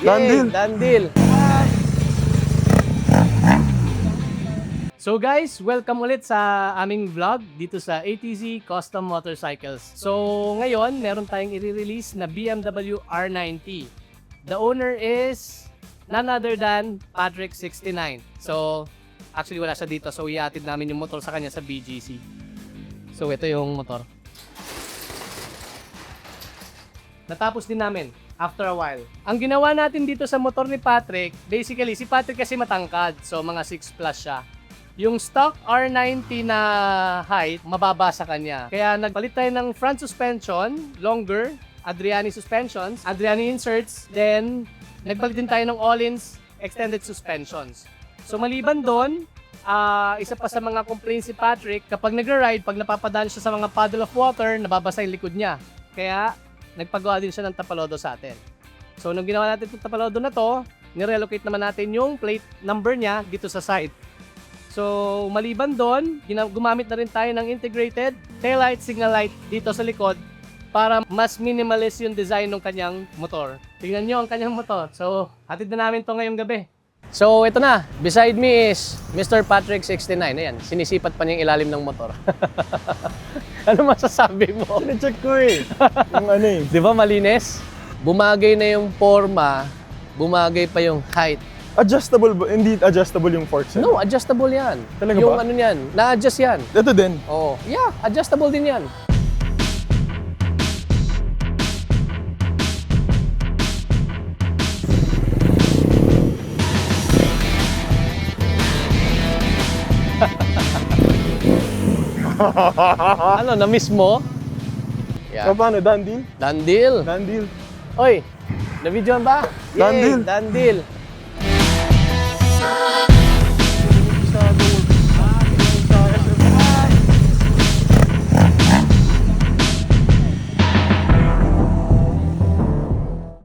Done deal. Done deal. So guys, welcome ulit sa aming vlog dito sa ATZ Custom Motorcycles. So ngayon, meron tayong i-release na BMW R90. The owner is none other than Patrick69. So actually wala siya dito, so iatid namin yung motor sa kanya sa BGC. So ito yung motor. Natapos din namin after a while. Ang ginawa natin dito sa motor ni Patrick, basically si Patrick kasi matangkad, so mga 6 plus siya. Yung stock R90 na height, mababa sa kanya. Kaya nagpalit tayo ng front suspension, longer, Adriani suspensions, Adriani inserts, then nagpalit din tayo ng Öhlins extended suspensions. So maliban doon, isa pa sa mga complaints si Patrick, kapag nagra-ride, pag napapadaan siya sa mga puddle of water, nababasa yung likod niya. Kaya nagpagawa din siya ng tapalodo sa atin. So nung ginawa natin itong tapalodo na to, nirelocate naman natin yung plate number niya dito sa side. So, maliban doon, gumamit na rin tayo ng integrated taillight, signal light dito sa likod para mas minimalist yung design ng kanyang motor. Tingnan nyo ang kanyang motor. So, hatid na namin to ngayong gabi. So, ito na. Beside me is Mr. Patrick69. Ayan, sinisipat pa niya yung ilalim ng motor. Ano masasabi mo? Sine-check ko eh. Yung ano eh. Di ba malinis? Bumagay na yung forma, bumagay pa yung height. Adjustable ba? Hindi adjustable yung forks. No, adjustable yan. Talaga yung ba? ano yan, na-adjust yan. Ito din. Oh, yeah, adjustable din yan. Ano, na-miss mo? So, paano? Done deal? Done deal. Done deal. Oy, na-videoan ba? Done deal. Done deal.